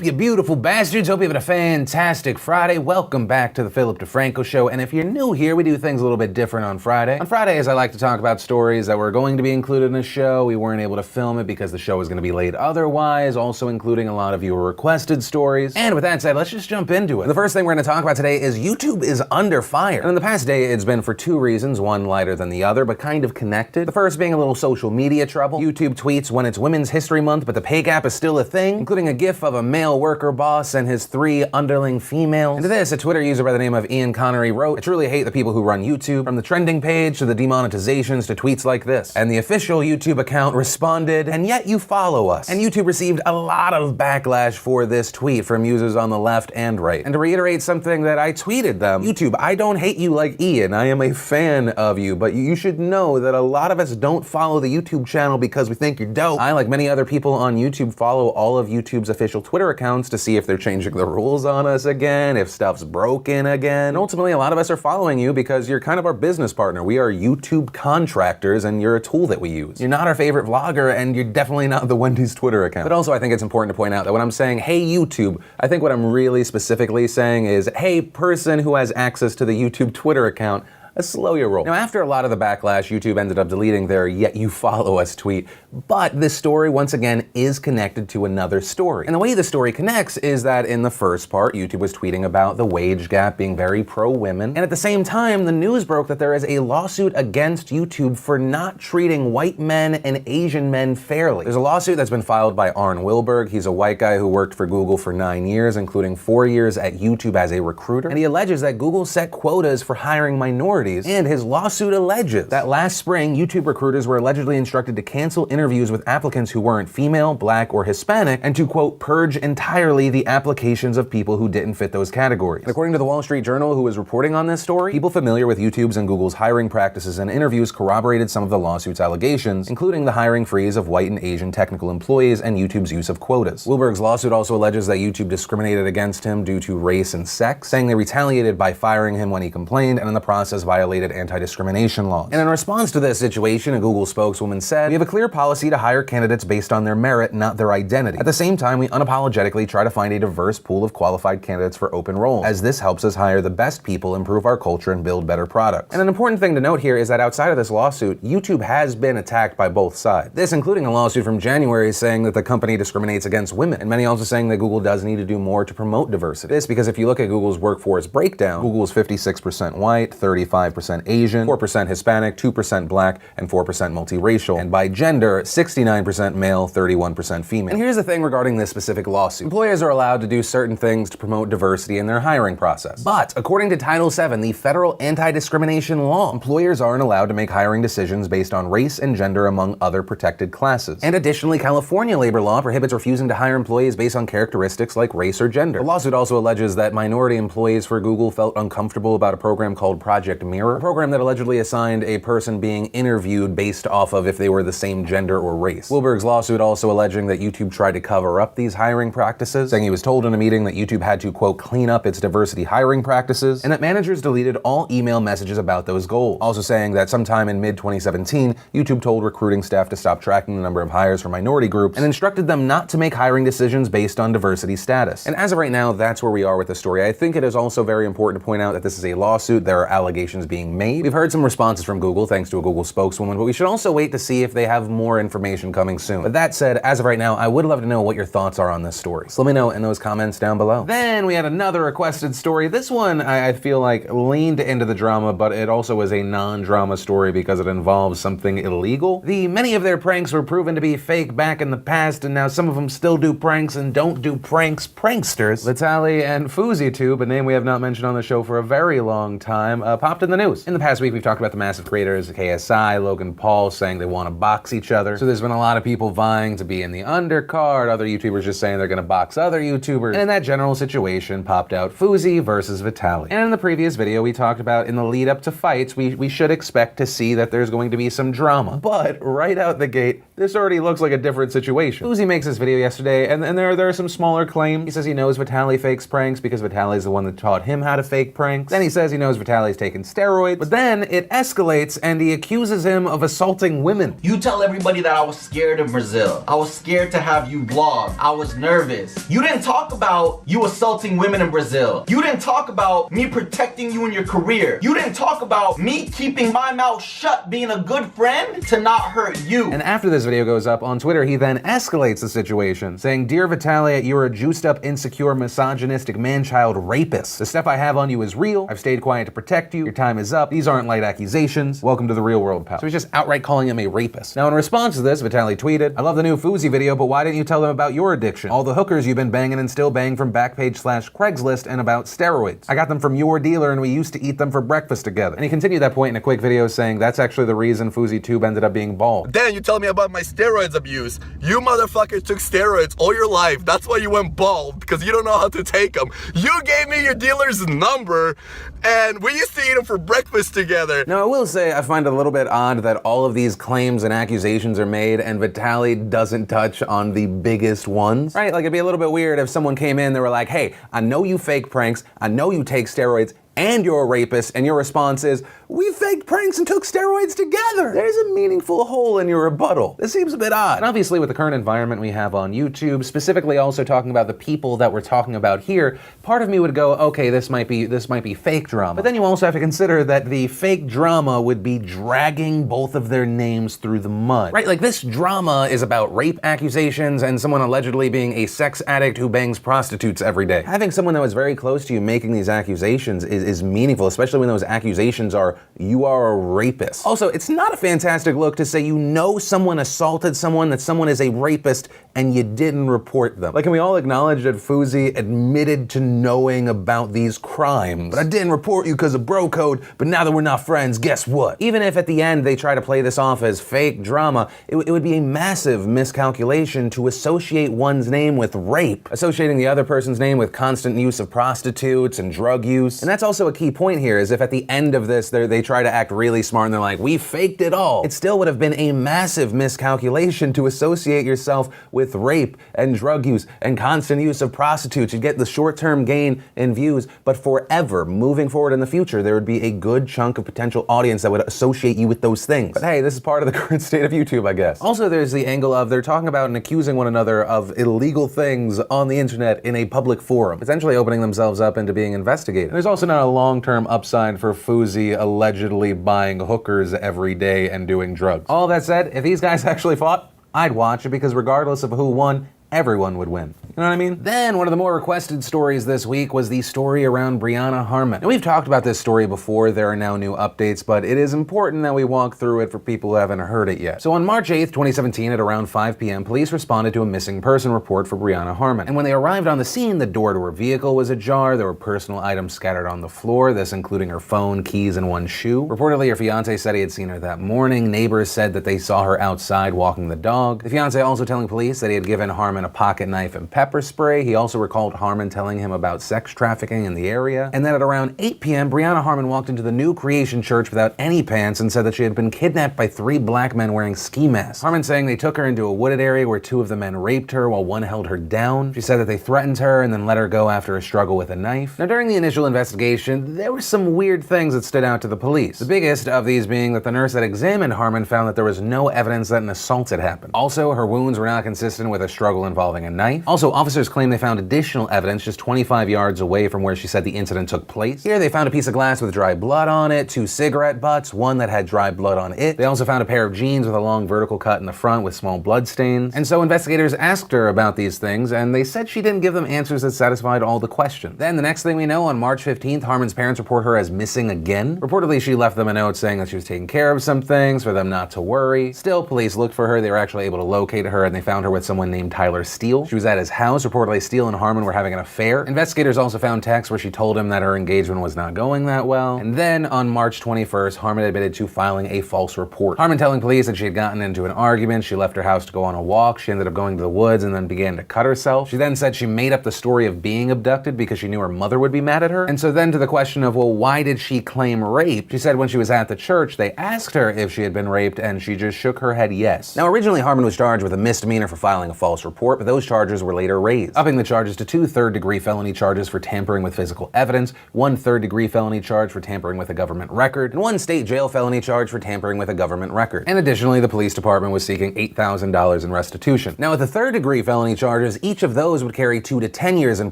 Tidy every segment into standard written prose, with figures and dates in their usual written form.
you beautiful bastards? Hope you're having a fantastic Friday. Welcome back to the Philip DeFranco Show. And if you're new here, we do things a little bit different on Friday. On Fridays, I like to talk about stories that were going to be included in the show. We weren't able to film it because the show was going to be late otherwise, also including a lot of your requested stories. And with that said, let's just jump into it. The first thing we're going to talk about today is YouTube is under fire. And in the past day, it's been for two reasons, one lighter than the other, but kind of connected. The first being a little social media trouble. YouTube tweets when it's Women's History Month, but the pay gap is still a thing, including a gif of a male worker boss and his 3 underling females. And to this, a Twitter user by the name of Ian Connery wrote, "I truly hate the people who run YouTube, from the trending page to the demonetizations to tweets like this." And the official YouTube account responded, "And yet you follow us." And YouTube received a lot of backlash for this tweet from users on the left and right. And to reiterate something that I tweeted them, YouTube, I don't hate you like Ian. I am a fan of you, but you should know that a lot of us don't follow the YouTube channel because we think you're dope. I, like many other people on YouTube, follow all of YouTube's official Twitter accounts to see if they're changing the rules on us again, if stuff's broken again. And ultimately, a lot of us are following you because you're kind of our business partner. We are YouTube contractors and you're a tool that we use. You're not our favorite vlogger and you're definitely not the Wendy's Twitter account. But also, I think it's important to point out that when I'm saying, hey YouTube, I think what I'm really specifically saying is, hey person who has access to the YouTube Twitter account, slow your roll. Now, after a lot of the backlash, YouTube ended up deleting their "yet you follow us" tweet, but this story, once again, is connected to another story. And the way the story connects is that in the first part, YouTube was tweeting about the wage gap, being very pro-women, and at the same time, the news broke that there is a lawsuit against YouTube for not treating white men and Asian men fairly. There's a lawsuit that's been filed by Arn Wilberg. He's a white guy who worked for Google for 9 years, including 4 years at YouTube as a recruiter, and he alleges that Google set quotas for hiring minorities. And his lawsuit alleges that last spring, YouTube recruiters were allegedly instructed to cancel interviews with applicants who weren't female, black, or Hispanic, and to, quote, purge entirely the applications of people who didn't fit those categories. And according to the Wall Street Journal, who was reporting on this story, people familiar with YouTube's and Google's hiring practices and interviews corroborated some of the lawsuit's allegations, including the hiring freeze of white and Asian technical employees and YouTube's use of quotas. Wilberg's lawsuit also alleges that YouTube discriminated against him due to race and sex, saying they retaliated by firing him when he complained, and in the process violated anti-discrimination laws. And in response to this situation, a Google spokeswoman said, "We have a clear policy to hire candidates based on their merit, not their identity. At the same time, we unapologetically try to find a diverse pool of qualified candidates for open roles, as this helps us hire the best people, improve our culture, and build better products." And an important thing to note here is that outside of this lawsuit, YouTube has been attacked by both sides. This including a lawsuit from January saying that the company discriminates against women, and many also saying that Google does need to do more to promote diversity. This because if you look at Google's workforce breakdown, Google is 56% white, 35% Asian, 4% Hispanic, 2% black, and 4% multiracial. And by gender, 69% male, 31% female. And here's the thing regarding this specific lawsuit. Employers are allowed to do certain things to promote diversity in their hiring process. But according to Title VII, the federal anti-discrimination law, employers aren't allowed to make hiring decisions based on race and gender among other protected classes. And additionally, California labor law prohibits refusing to hire employees based on characteristics like race or gender. The lawsuit also alleges that minority employees for Google felt uncomfortable about a program called Project Mirror, a program that allegedly assigned a person being interviewed based off of if they were the same gender or race. Wilberg's lawsuit also alleging that YouTube tried to cover up these hiring practices, saying he was told in a meeting that YouTube had to, quote, clean up its diversity hiring practices, and that managers deleted all email messages about those goals. Also saying that sometime in mid-2017, YouTube told recruiting staff to stop tracking the number of hires for minority groups and instructed them not to make hiring decisions based on diversity status. And as of right now, that's where we are with the story. I think it is also very important to point out that this is a lawsuit. There are allegations being made. We've heard some responses from Google thanks to a Google spokeswoman, but we should also wait to see if they have more information coming soon. But that said, as of right now, I would love to know what your thoughts are on this story. So let me know in those comments down below. Then we had another requested story. This one I feel like leaned into the drama, but it also is a non-drama story because it involves something illegal. Many of their pranks were proven to be fake back in the past, and now some of them still do pranks and don't do pranks. Pranksters Vitaly and FuzzyTube, a name we have not mentioned on the show for a very long time, popped in the news. In the past week, we've talked about the massive creators, KSI, Logan Paul, saying they want to box each other. So there's been a lot of people vying to be in the undercard, other YouTubers just saying they're going to box other YouTubers. And in that general situation, popped out Fuzzy versus Vitaly. And in the previous video, we talked about in the lead up to fights, we should expect to see that there's going to be some drama. But right out the gate, this already looks like a different situation. Fuzzy makes this video yesterday, and there are some smaller claims. He says he knows Vitaly fakes pranks because Vitaly's the one that taught him how to fake pranks. Then he says he knows Vitaly's taken steroids, but then it escalates and he accuses him of assaulting women. You tell everybody that I was scared of Brazil. I was scared to have you vlog. I was nervous. You didn't talk about you assaulting women in Brazil. You didn't talk about me protecting you in your career. You didn't talk about me keeping my mouth shut, being a good friend to not hurt you. And after this video goes up on Twitter, he then escalates the situation, saying, "Dear Vitaly, you're a juiced up, insecure, misogynistic man-child rapist. The stuff I have on you is real. I've stayed quiet to protect you. Your time is up. These aren't light accusations. Welcome to the real world, pal." So he's just outright calling him a rapist. Now in response to this, Vitaly tweeted, "I love the new Fousey video, but why didn't you tell them about your addiction? All the hookers you've been banging and still bang from Backpage/Craigslist and about steroids. I got them from your dealer and we used to eat them for breakfast together." And he continued that point in a quick video saying that's actually the reason FouseyTube ended up being bald. Then you tell me about my steroids abuse. You motherfuckers took steroids all your life. That's why you went bald, because you don't know how to take them. You gave me your dealer's number and we used to eat them for breakfast together. Now I will say I find it a little bit odd that all of these claims and accusations are made and Vitaly doesn't touch on the biggest ones, right? Like it'd be a little bit weird if someone came in, they were like, "Hey, I know you fake pranks, I know you take steroids, and you're a rapist," and your response is, "We faked pranks and took steroids together." There's a meaningful hole in your rebuttal. This seems a bit odd. And obviously with the current environment we have on YouTube, specifically also talking about the people that we're talking about here, part of me would go, okay, this might be fake drama. But then you also have to consider that the fake drama would be dragging both of their names through the mud. Right, like this drama is about rape accusations and someone allegedly being a sex addict who bangs prostitutes every day. Having someone that was very close to you making these accusations is meaningful, especially when those accusations are, you are a rapist. Also, it's not a fantastic look to say you know someone assaulted someone, that someone is a rapist, and you didn't report them. Like, can we all acknowledge that Fousey admitted to knowing about these crimes? But I didn't report you because of bro code, but now that we're not friends, guess what? Even if at the end they try to play this off as fake drama, it would be a massive miscalculation to associate one's name with rape, associating the other person's name with constant use of prostitutes and drug use. And that's also a key point here, is if at the end of this they try to act really smart and they're like, "We faked it all," it still would have been a massive miscalculation to associate yourself with rape and drug use and constant use of prostitutes. You'd get the short-term gain in views, but forever, moving forward in the future, there would be a good chunk of potential audience that would associate you with those things. But hey, this is part of the current state of YouTube, I guess. Also, there's the angle of they're talking about and accusing one another of illegal things on the internet in a public forum, potentially opening themselves up into being investigated. And there's also not a long-term upside for Fousey allegedly buying hookers every day and doing drugs. All that said, if these guys actually fought, I'd watch it, because regardless of who won, everyone would win. You know what I mean? Then one of the more requested stories this week was the story around Brianna Harmon. And we've talked about this story before, there are now new updates, but it is important that we walk through it for people who haven't heard it yet. So on March 8th, 2017 at around 5 p.m., police responded to a missing person report for Brianna Harmon. And when they arrived on the scene, the door to her vehicle was ajar, there were personal items scattered on the floor, this including her phone, keys, and one shoe. Reportedly, her fiance said he had seen her that morning. Neighbors said that they saw her outside walking the dog. The fiance also telling police that he had given Harmon a pocket knife and pepper spray. He also recalled Harmon telling him about sex trafficking in the area. And then at around 8 p.m., Brianna Harmon walked into the New Creation Church without any pants and said that she had been kidnapped by 3 black men wearing ski masks. Harmon saying they took her into a wooded area where 2 of the men raped her while one held her down. She said that they threatened her and then let her go after a struggle with a knife. Now, during the initial investigation, there were some weird things that stood out to the police. The biggest of these being that the nurse that examined Harmon found that there was no evidence that an assault had happened. Also, her wounds were not consistent with a struggle involving a knife. Also, officers claim they found additional evidence just 25 yards away from where she said the incident took place. Here they found a piece of glass with dry blood on it, 2 cigarette butts, one that had dry blood on it. They also found a pair of jeans with a long vertical cut in the front with small blood stains. And so investigators asked her about these things, and they said she didn't give them answers that satisfied all the questions. Then the next thing we know, on March 15th, Harmon's parents report her as missing again. Reportedly, she left them a note saying that she was taking care of some things, for them not to worry. Still, police looked for her. They were actually able to locate her, and they found her with someone named Tyler Steele. She was at his house. Reportedly, Steele and Harmon were having an affair. Investigators also found texts where she told him that her engagement was not going that well. And then on March 21st, Harmon admitted to filing a false report. Harmon telling police that she had gotten into an argument, she left her house to go on a walk, she ended up going to the woods and then began to cut herself. She then said she made up the story of being abducted because she knew her mother would be mad at her. And so then to the question of, well, why did she claim rape? She said when she was at the church, they asked her if she had been raped and she just shook her head yes. Now originally Harmon was charged with a misdemeanor for filing a false report. court, but those charges were later raised, upping the charges to 2 third-degree felony charges for tampering with physical evidence, 1 third-degree felony charge for tampering with a government record, and 1 state jail felony charge for tampering with a government record. And additionally, the police department was seeking $8,000 in restitution. Now, with the third-degree felony charges, each of those would carry 2 to 10 years in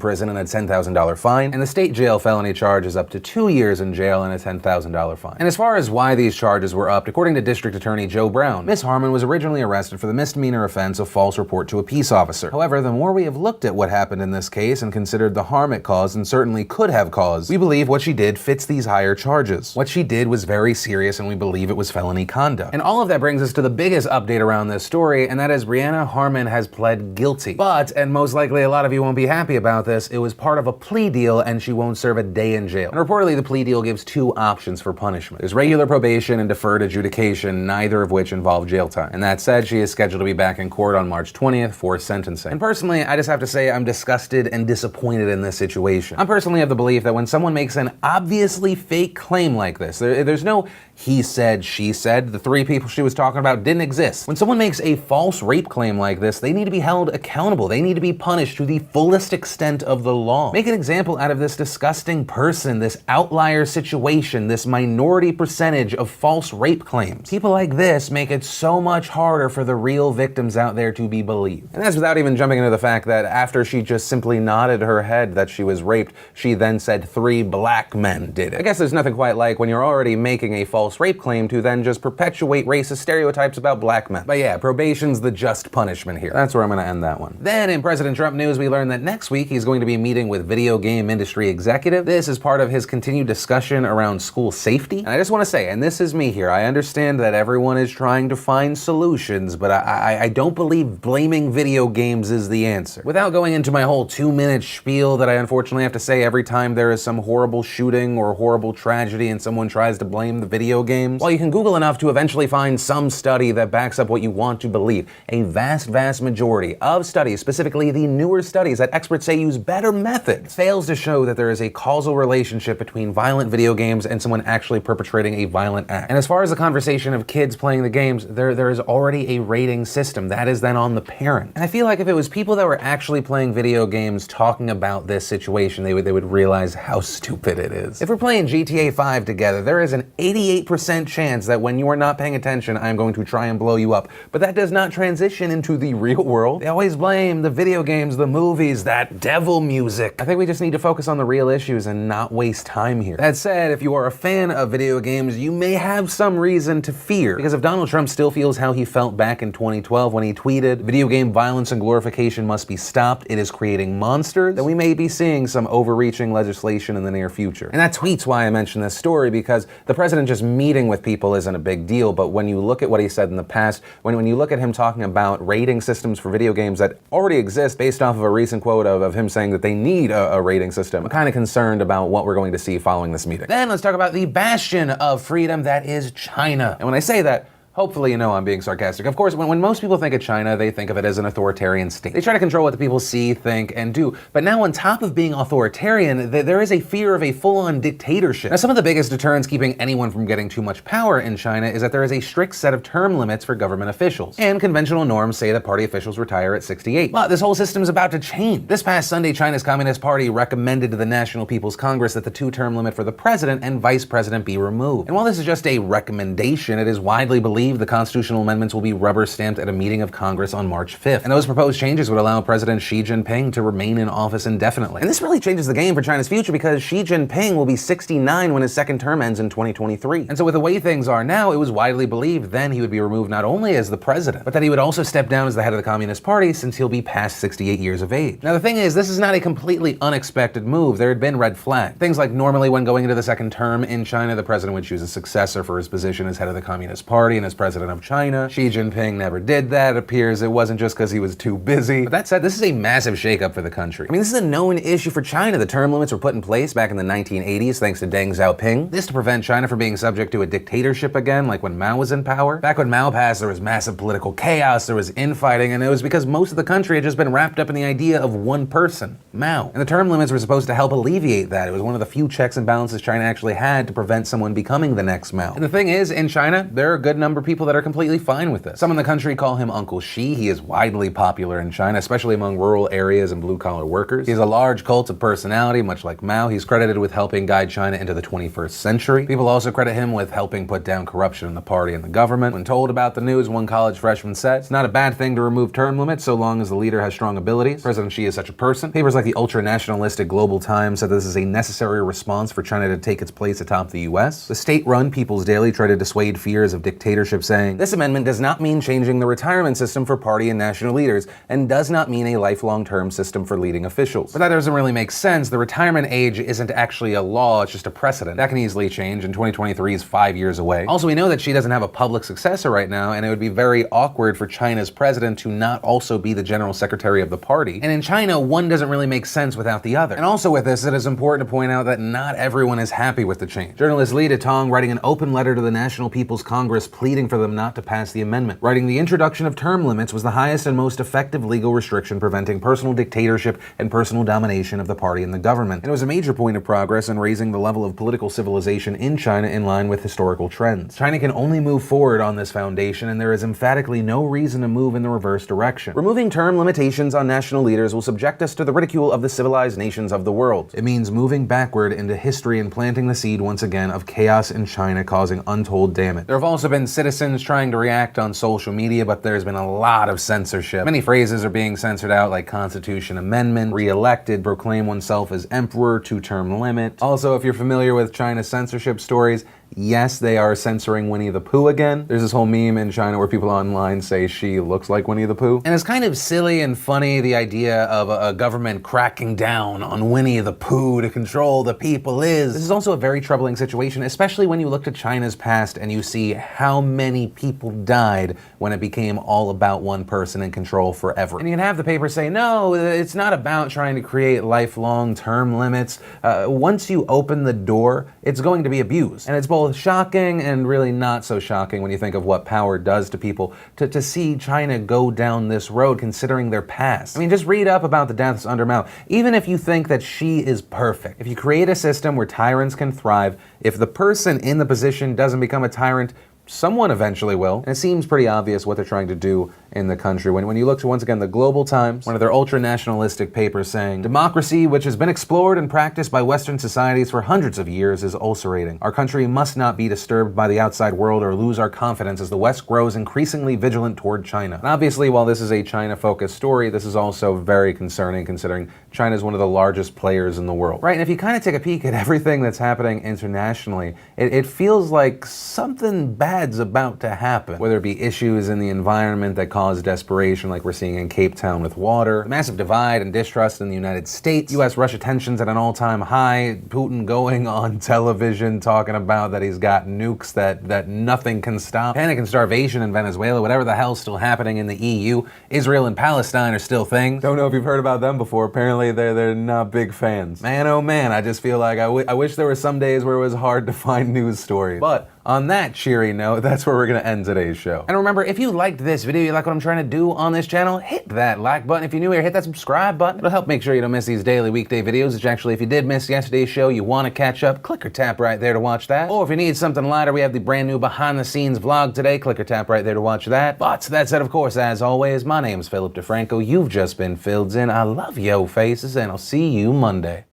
prison and a $10,000 fine, and the state jail felony charge is up to 2 years in jail and a $10,000 fine. And as far as why these charges were upped, according to District Attorney Joe Brown, Ms. Harmon was originally arrested for the misdemeanor offense of false report to a peace officer. However, the more we have looked at what happened in this case and considered the harm it caused and certainly could have caused, we believe what she did fits these higher charges. What she did was very serious, and we believe it was felony conduct. And all of that brings us to the biggest update around this story, and that is Brianna Harmon has pled guilty. But, and most likely a lot of you won't be happy about this, it was part of a plea deal and she won't serve a day in jail. And reportedly the plea deal gives 2 options for punishment. There's regular probation and deferred adjudication, neither of which involve jail time. And that said, she is scheduled to be back in court on March 20th for sentencing. And personally, I just have to say I'm disgusted and disappointed in this situation. I'm personally of the belief that when someone makes an obviously fake claim like this, there's no he said, she said, the 3 people she was talking about didn't exist. When someone makes a false rape claim like this, they need to be held accountable. They need to be punished to the fullest extent of the law. Make an example out of this disgusting person, this outlier situation, this minority percentage of false rape claims. People like this make it so much harder for the real victims out there to be believed. And that's without even jumping into the fact that after she just simply nodded her head that she was raped, she then said 3 black men did it. I guess there's nothing quite like when you're already making a false rape claim to then just perpetuate racist stereotypes about black men. But yeah, probation's the just punishment here. That's where I'm gonna end that one. Then in President Trump news, we learned that next week he's going to be meeting with video game industry executive. This is part of his continued discussion around school safety. And I just wanna say, and this is me here, I understand that everyone is trying to find solutions, but I don't believe blaming video games is the answer. Without going into my whole 2-minute spiel that I unfortunately have to say every time there is some horrible shooting or horrible tragedy and someone tries to blame the video games, while you can Google enough to eventually find some study that backs up what you want to believe, a vast majority of studies, specifically the newer studies that experts say use better methods, fails to show that there is a causal relationship between violent video games and someone actually perpetrating a violent act. And as far as the conversation of kids playing the games, there is already a rating system that is then on the parent. And I feel like if it was people that were actually playing video games talking about this situation, they would realize how stupid it is. If we're playing GTA 5 together, there is an 88% chance that when you are not paying attention, I'm going to try and blow you up. But that does not transition into the real world. They always blame the video games, the movies, that devil music. I think we just need to focus on the real issues and not waste time here. That said, if you are a fan of video games, you may have some reason to fear. Because if Donald Trump still feels how he felt back in 2012 when he tweeted, video game violence and glorification must be stopped, it is creating monsters, then we may be seeing some overreaching legislation in the near future. And that tweet's why I mentioned this story, because the president just meeting with people isn't a big deal, but when you look at what he said in the past, when you look at him talking about rating systems for video games that already exist based off of a recent quote of him saying that they need a rating system, I'm kind of concerned about what we're going to see following this meeting. Then let's talk about the bastion of freedom that is China. And when I say that, hopefully you know I'm being sarcastic. Of course, when most people think of China, they think of it as an authoritarian state. They try to control what the people see, think, and do. But now on top of being authoritarian, there is a fear of a full-on dictatorship. Now, some of the biggest deterrents keeping anyone from getting too much power in China is that there is a strict set of term limits for government officials. And conventional norms say that party officials retire at 68. But this whole system is about to change. This past Sunday, China's Communist Party recommended to the National People's Congress that the 2-term limit for the president and vice president be removed. And while this is just a recommendation, it is widely believed the constitutional amendments will be rubber stamped at a meeting of Congress on March 5th. And those proposed changes would allow President Xi Jinping to remain in office indefinitely. And this really changes the game for China's future because Xi Jinping will be 69 when his second term ends in 2023. And so with the way things are now, it was widely believed then he would be removed not only as the president, but that he would also step down as the head of the Communist Party since he'll be past 68 years of age. Now the thing is, this is not a completely unexpected move. There had been red flags. Things like normally when going into the second term in China, the president would choose a successor for his position as head of the Communist Party and as president of China. Xi Jinping never did that. It appears it wasn't just because he was too busy. But that said, this is a massive shakeup for the country. I mean, this is a known issue for China. The term limits were put in place back in the 1980s thanks to Deng Xiaoping. This to prevent China from being subject to a dictatorship again, like when Mao was in power. Back when Mao passed, there was massive political chaos, there was infighting, and it was because most of the country had just been wrapped up in the idea of one person, Mao. And the term limits were supposed to help alleviate that. It was one of the few checks and balances China actually had to prevent someone becoming the next Mao. And the thing is, in China, there are a good number people that are completely fine with this. Some in the country call him Uncle Xi. He is widely popular in China, especially among rural areas and blue-collar workers. He has a large cult of personality, much like Mao. He's credited with helping guide China into the 21st century. People also credit him with helping put down corruption in the party and the government. When told about the news, one college freshman said, "It's not a bad thing to remove term limits so long as the leader has strong abilities. President Xi is such a person." Papers like the ultra-nationalistic Global Times said this is a necessary response for China to take its place atop the US. The state-run People's Daily tried to dissuade fears of dictatorship, saying, "This amendment does not mean changing the retirement system for party and national leaders, and does not mean a lifelong term system for leading officials." But that doesn't really make sense. The retirement age isn't actually a law, it's just a precedent. That can easily change, and 2023 is 5 years away. Also, we know that Xi doesn't have a public successor right now, and it would be very awkward for China's president to not also be the general secretary of the party. And in China, one doesn't really make sense without the other. And also with this, it is important to point out that not everyone is happy with the change. Journalist Li Detong writing an open letter to the National People's Congress pleading for them not to pass the amendment, writing, "The introduction of term limits was the highest and most effective legal restriction preventing personal dictatorship and personal domination of the party and the government. And it was a major point of progress in raising the level of political civilization in China in line with historical trends. China can only move forward on this foundation, and there is emphatically no reason to move in the reverse direction. Removing term limitations on national leaders will subject us to the ridicule of the civilized nations of the world. It means moving backward into history and planting the seed once again of chaos in China, causing untold damage." There have also been citizens trying to react on social media, but there's been a lot of censorship. Many phrases are being censored out, like Constitution Amendment, re-elected, proclaim oneself as emperor, two-term limit. Also, if you're familiar with China's censorship stories, yes, they are censoring Winnie the Pooh again. There's this whole meme in China where people online say she looks like Winnie the Pooh. And it's kind of silly and funny, the idea of a government cracking down on Winnie the Pooh to control the people is. This is also a very troubling situation, especially when you look to China's past and you see how many people died when it became all about one person in control forever. And you can have the paper say, no, it's not about trying to create lifelong term limits. Once you open the door, it's going to be abused. And it's both shocking and really not so shocking when you think of what power does to people to see China go down this road considering their past. I mean, just read up about the deaths under Mao. Even if you think that Xi is perfect, if you create a system where tyrants can thrive, if the person in the position doesn't become a tyrant, someone eventually will. And it seems pretty obvious what they're trying to do in the country. When you look to, once again, the Global Times, one of their ultra-nationalistic papers saying, "Democracy, which has been explored and practiced by Western societies for hundreds of years, is ulcerating. Our country must not be disturbed by the outside world or lose our confidence as the West grows increasingly vigilant toward China." And obviously, while this is a China-focused story, this is also very concerning considering China is one of the largest players in the world. Right, and if you kind of take a peek at everything that's happening internationally, it feels like something bad's about to happen. Whether it be issues in the environment that cause desperation like we're seeing in Cape Town with water, massive divide and distrust in the United States, US-Russia tensions at an all-time high, Putin going on television talking about that he's got nukes that nothing can stop, panic and starvation in Venezuela, whatever the hell's still happening in the EU, Israel and Palestine are still things. Don't know if you've heard about them before. Apparently they're not big fans. Man, oh man, I just feel like I wish there were some days where it was hard to find news stories. But on that cheery note, that's where we're gonna end today's show. And remember, if you liked this video, you like what I'm trying to do on this channel, hit that like button. If you're new here, hit that subscribe button. It'll help make sure you don't miss these daily weekday videos, which actually, if you did miss yesterday's show, you wanna catch up, click or tap right there to watch that. Or if you need something lighter, we have the brand new behind the scenes vlog today, click or tap right there to watch that. But that said, of course, as always, my name's Philip DeFranco. You've just been filled in. I love yo faces, and I'll see you Monday.